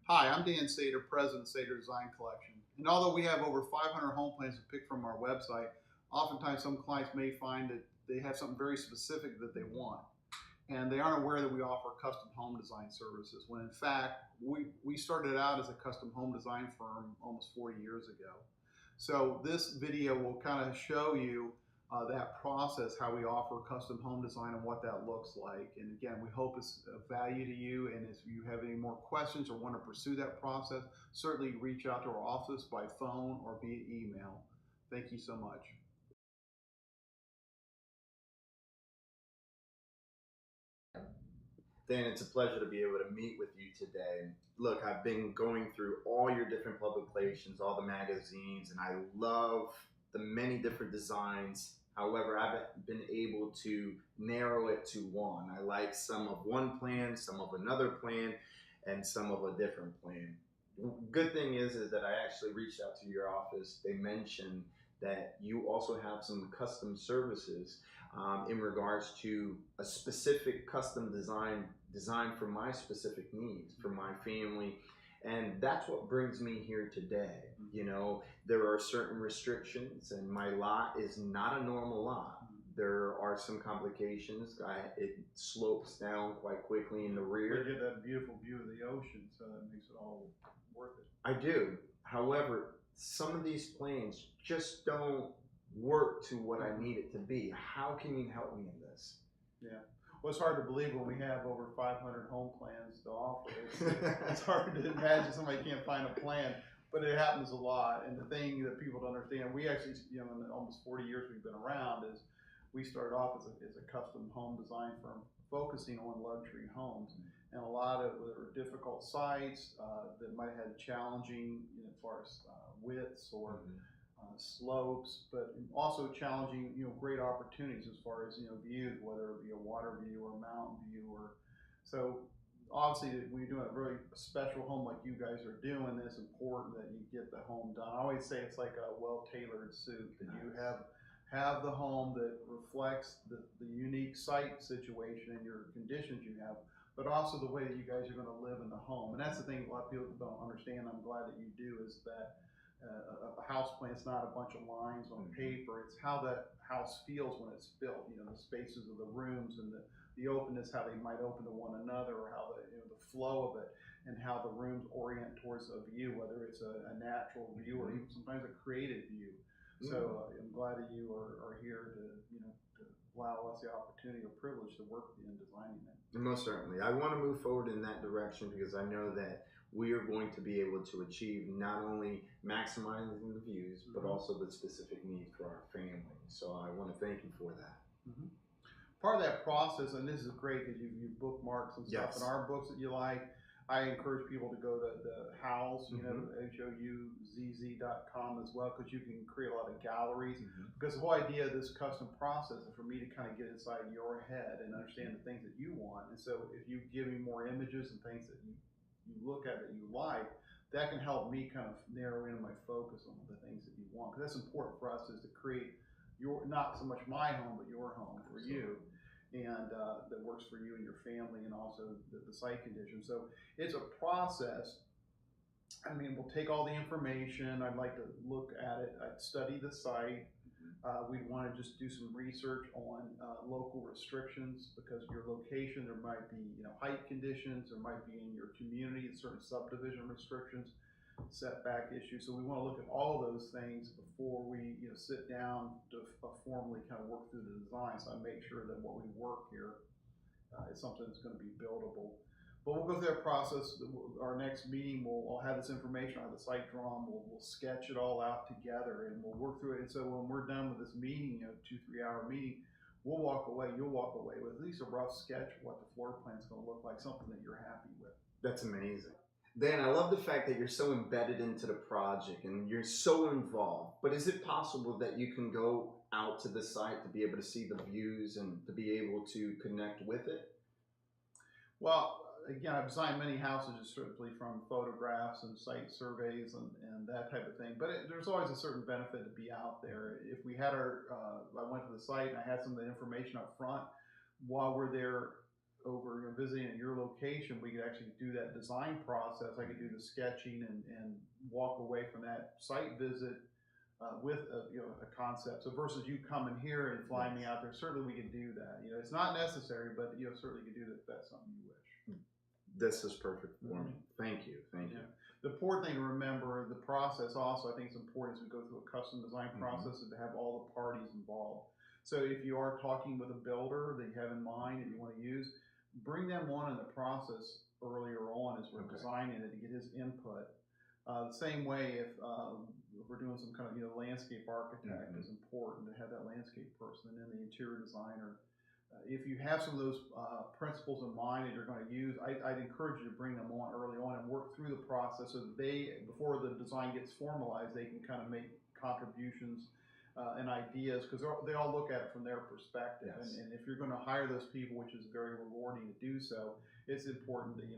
Hi, I'm Dan Sater, President of Sater Design Collection. And although we have over 500 home plans to pick from our website, oftentimes some clients may find that they have something very specific that they want. And they aren't aware that we offer custom home design services, when in fact, we started out as a custom home design firm almost 40 years ago. So this video will kind of show you that process, how we offer custom home design and what that looks like. And again, we hope it's of value to you. And if you have any more questions or want to pursue that process, certainly reach out to our office by phone or via email. Thank you so much. Dan, it's a pleasure to be able to meet with you today. Look, I've been going through all your different publications, all the magazines, and I love the many different designs. However, I haven't been able to narrow it to one. I like some of one plan, some of another plan, and some of a different plan. Good thing is that I actually reached out to your office. They mentioned that you also have some custom services in regards to a specific custom design for my specific needs, for my family. And that's what brings me here today. You know, there are certain restrictions, and my lot is not a normal lot. There are some complications. It slopes down quite quickly in the rear. But you get that beautiful view of the ocean, so that makes it all worth it. I do. However, some of these planes just don't work to what I need it to be. How can you help me in this? Yeah. Well, it's hard to believe when we have over 500 home plans to offer. It's hard to imagine somebody can't find a plan, but it happens a lot. And the thing that people don't understand, we actually, in the almost 40 years we've been around, is we started off as a custom home design firm focusing on luxury homes. And a lot of there were difficult sites that might have had challenging, as far as widths or slopes, but also challenging, great opportunities as far as, views, whether it be a water view or a mountain view. Or so obviously when you're doing a very special home like you guys are doing, it's important that you get the home done. I always say it's like a well-tailored suit, that you have the home that reflects the unique site situation and your conditions you have, but also the way that you guys are going to live in the home. And that's the thing a lot of people don't understand. I'm glad that you do, is that a house plan is not a bunch of lines on paper. It's how that house feels when it's built. The spaces of the rooms and the openness, how they might open to one another, or how the flow of it, and how the rooms orient towards a view, whether it's a natural view or even sometimes a created view. So I'm glad that you are here to allow us the opportunity or privilege to work with you in designing it. Most certainly. I want to move forward in that direction because I know that we are going to be able to achieve not only maximizing the views, but also the specific needs for our family. So I want to thank you for that. Part of that process, and this is great because you bookmark some stuff in our books that you like. I encourage people to go to the Houzz, HOUZZ.com as well, because you can create a lot of galleries. Because the whole idea of this custom process is for me to kind of get inside your head and understand the things that you want. And so if you give me more images and things that you look at that you like, that can help me kind of narrow in my focus on the things that you want. Because that's important for us, is to create not so much my home, but your home for you. And that works for you and your family, and also the site conditions. So it's a process. I mean, we'll take all the information. I'd like to look at it. I'd study the site. We'd want to just do some research on local restrictions, because your location, there might be height conditions, there might be in your community certain subdivision restrictions, setback issues. So we want to look at all those things before we sit down to formally kind of work through the design. So I make sure that what we work here is something that's going to be buildable. But we'll go through that process. Our next meeting, I'll have this information, I'll have the site drawn, we'll sketch it all out together, and we'll work through it. And so when we're done with this meeting, 2-3 hour meeting, we'll walk away, you'll walk away with at least a rough sketch of what the floor plan is going to look like, something that you're happy with. That's amazing. Dan, I love the fact that you're so embedded into the project and you're so involved. But is it possible that you can go out to the site to be able to see the views and to be able to connect with it? Well, again, I've designed many houses just strictly from photographs and site surveys and that type of thing. But there's always a certain benefit to be out there. If we had I went to the site and I had some of the information up front, while we're there over visiting at your location, we could actually do that design process. I could do the sketching and walk away from that site visit with a concept. So versus you coming here and flying me out there, certainly we can do that. It's not necessary, but certainly you can do that if that's something you wish. This is perfect for me. Thank you. Thank you. The important thing to remember, the process also, I think it's important as we go through a custom design process is to have all the parties involved. So if you are talking with a builder that you have in mind that you want to use, bring them on in the process earlier on as we're designing it to get his input. The same way if we're doing some kind of landscape architect is important to have that landscape person, and then the interior designer. If you have some of those principles in mind that you're going to use, I'd encourage you to bring them on early on and work through the process so that before the design gets formalized, they can kind of make contributions and ideas, because they all look at it from their perspective. And if you're going to hire those people, which is very rewarding to do so, it's important to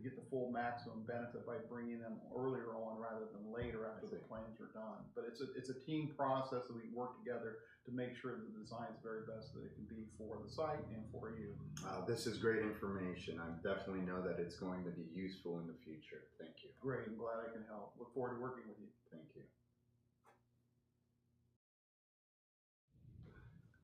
get the full maximum benefit by bringing them earlier on rather than later after the plans are done. But it's a team process that we work together to make sure the design is the very best that it can be for the site and for you. This is great information. I definitely know that it's going to be useful in the future. Thank you. Great. I'm glad I can help. Look forward to working with you. Thank you.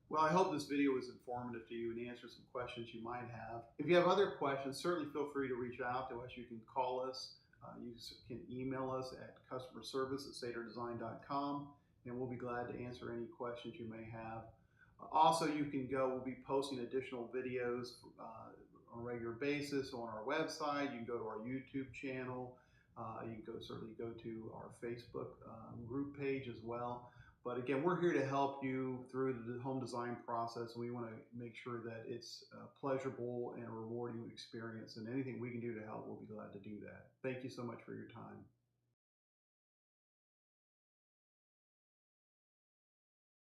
Well, I hope this video was informative to you and answered some questions you might have. If you have other questions, certainly feel free to reach out to us. You can call us. You can email us at customerservice@saterdesign.com, and we'll be glad to answer any questions you may have. Also, we'll be posting additional videos on a regular basis on our website. You can go to our YouTube channel. You can certainly go to our Facebook group page as well. But again, we're here to help you through the home design process. We want to make sure that it's a pleasurable and a rewarding experience. And anything we can do to help, we'll be glad to do that. Thank you so much for your time.